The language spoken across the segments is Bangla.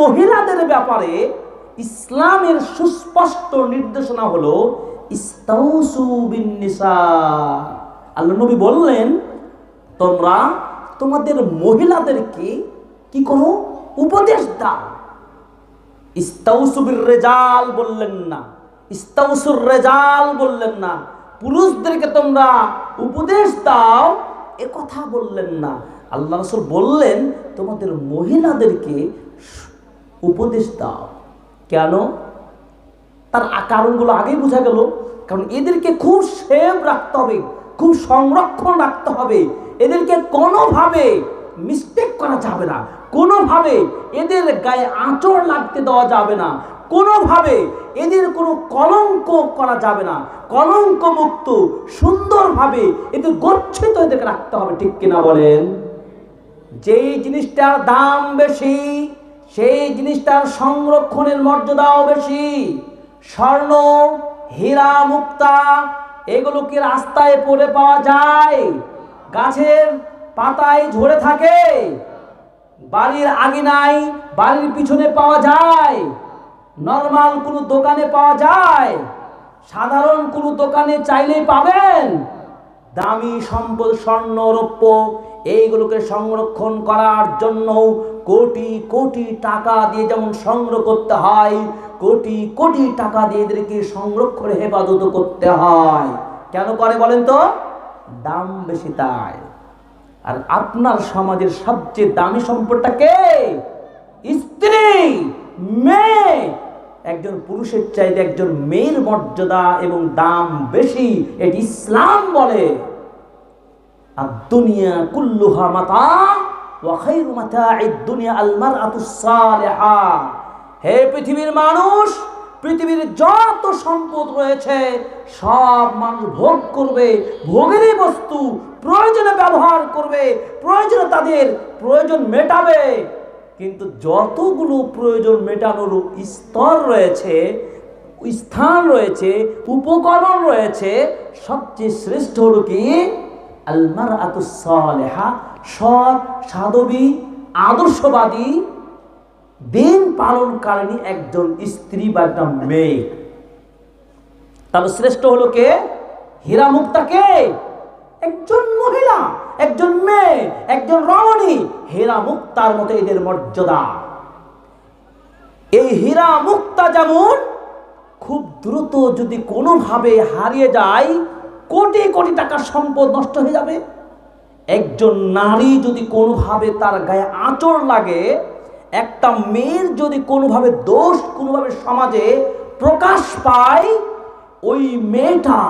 মহিলাদের ব্যাপারে ইসলামের সুস্পষ্ট নির্দেশনা হলো ইস্তাউসু বিন্নিসা। আল্লাহ নবী বললেন, তোমরা তোমাদের মহিলাদেরকে কি করো? উপদেশ দাও। ইস্তাউসু বির রিজাল বললেন না, ইস্তাউসুর রিজাল বললেন না, পুরুষদেরকে তোমরা উপদেশ দাও এ কথা বললেন না। আল্লাহ রাসূল বললেন তোমাদের মহিলাদেরকে উপদেশ দাও। কেন? তার কারণগুলো আগেই বোঝা গেল। কারণ এদেরকে খুব সেভ রাখতে হবে, খুব সংরক্ষণ রাখতে হবে। এদেরকে কোনোভাবে মিস্টেক করা যাবে না, কোনোভাবে এদের গায়ে আঁচড় লাগতে দেওয়া যাবে না, কোনোভাবে এদের কোনো কলঙ্ক করা যাবে না। কলঙ্ক মুক্ত সুন্দরভাবে এদের গচ্ছিত এদেরকে রাখতে হবে। ঠিক কিনা বলেন? যেই জিনিসটার দাম বেশি সেই জিনিসটার সংরক্ষণের মর্যাদাও বেশি। স্বর্ণ, হীরা, মুক্তা এগুলো কি রাস্তায় পড়ে পাওয়া যায়? গাছের পাতায় ঝরে থাকে? বাড়ির আঙিনায়, বাড়ির পিছনে পাওয়া যায়? নরমাল কোনো দোকানে পাওয়া যায়? সাধারণ কোনো দোকানে চাইলেই পাবেন? দামি সম্পদ স্বর্ণ, রৌপ্য এইগুলোকে সংরক্ষণ করার জন্য কোটি কোটি টাকা দিয়ে যেমন সংগ্রহ করতে হয়, কোটি কোটি টাকা দিয়ে এদেরকে সংরক্ষণ হেফাজত করতে হয়। কেন করে বলেন তো? দাম বেশি তাই। আর আপনার সমাজের সবচেয়ে দামি সম্পদটা কে? স্ত্রী, মেয়ে। একজন পুরুষের চাইতে একজন মেয়ের মর্যাদা এবং দাম বেশি, এটি ইসলাম বলে। আর দুনিয়া কুল্লুহা মাতা ওয়া খায়রু মাতাঈদ দুনিয়া আল মারআতুস সালিহা। হে পৃথিবীর মানুষ, পৃথিবীর যত সম্পদ রয়েছে সব মানুষ ভোগ করবে, ভোগেরই বস্তু, প্রয়োজনে ব্যবহার করবে, প্রয়োজনে তাদের প্রয়োজন মেটাবে। কিন্তু যতগুলো প্রয়োজন মেটানোর স্তর রয়েছে, স্থান রয়েছে, উপকরণ রয়েছে, সবচেয়ে শ্রেষ্ঠ হলো কি? আল মারআতুস সালিহা, সৎ, সাধবী, আদর্শবাদী, দিন পালনকারিণী একজন স্ত্রী বা একটা মেয়ে। তাহলে শ্রেষ্ঠ হলো কে? হীরা মুক্তা কে? একজন মহিলা, একজন মেয়ে, একজন রমণী। হীরা মুক্তার মতো এদের মর্যাদা। এই হীরা মুক্তা যেমন খুব দ্রুত যদি কোনোভাবে হারিয়ে যায়, কোটি কোটি টাকার সম্পদ নষ্ট হয়ে যাবে। একজন নারী যদি কোনোভাবে তার গায়ে আঁচড় লাগে, একটা মেয়ের যদি কোনোভাবে দোষ কোনোভাবে সমাজে প্রকাশ পায়, ওই মেয়েটা,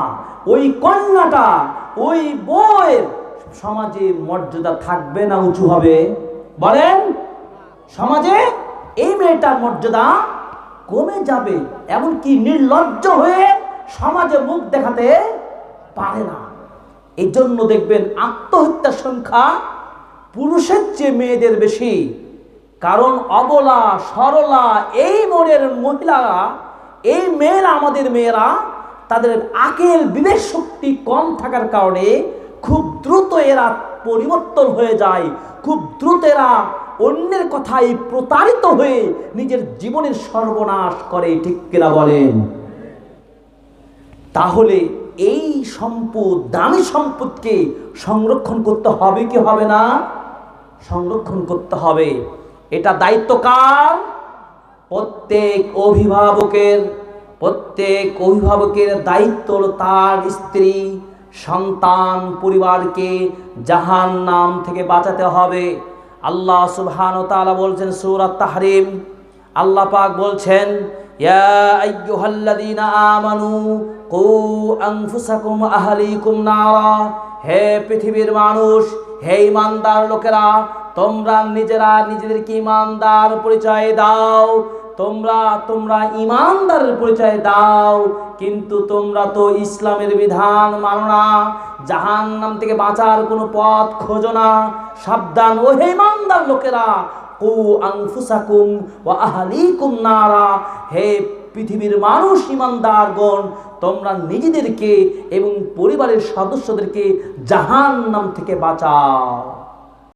ওই কন্যাটা, ওই বউয়ের সমাজে মর্যাদা থাকবে না উঁচু হবে? বলেন? সমাজে এই মেয়েটার মর্যাদা কমে যাবে, এমনকি নির্লজ্জ হয়ে সমাজে মুখ দেখাতে পারে না। এই জন্য দেখবেন আত্মহত্যার সংখ্যা পুরুষের চেয়ে মেয়েদের বেশি। কারণ অবলা সরলা এই মনের মহিলারা, এই মেয়েরা, আমাদের মেয়েরা, তাদের আকেল বিবেক শক্তি কম থাকার কারণে খুব দ্রুত এরা পরিবর্তন হয়ে যায়, খুব দ্রুত এরা অন্যের কথায় প্রতারিত হয়ে নিজের জীবনের সর্বনাশ করে। ঠিক কিনা বলেন? তাহলে এই সম্পদ, দামি সম্পদকে সংরক্ষণ করতে হবে কি হবে না? সংরক্ষণ করতে হবে। এটা দায়িত্ব কার? প্রত্যেক অভিভাবকের দায়িত্ব হলো তার স্ত্রী, সন্তান, পরিবারকে জাহান্নাম থেকে বাঁচাতে হবে। আল্লাহ সুবহানাহু ওয়া তাআলা বলছেন সূরা তাহরিম, আল্লাহ পাক বলছেন, ইয়া আইয়ুহাল্লাযীনা আমানু কু আনফুসাকুম ওয়া আহলিকুম নারা। হে পৃথিবীর মানুষ, হে ঈমানদার লোকেরা, তোমরা নিজেরা নিজেদেরকে ঈমানদার পরিচয় দাও। তোমরা ঈমানদারের পরিচয় দাও, কিন্তু তোমরা তো ইসলামের বিধান মানো না, জাহান্নাম থেকে বাঁচার কোনো পথ খোঁজো না। সাবধান ও হে ঈমানদার লোকেরা, কু আনফুসাকুম ওয়া আহলিকুম নারা। হে পৃথিবীর মানুষ, ঈমানদারগণ, তোমরা নিজেদেরকে এবং পরিবারের সদস্যদেরকে জাহান্নাম থেকে বাঁচাও।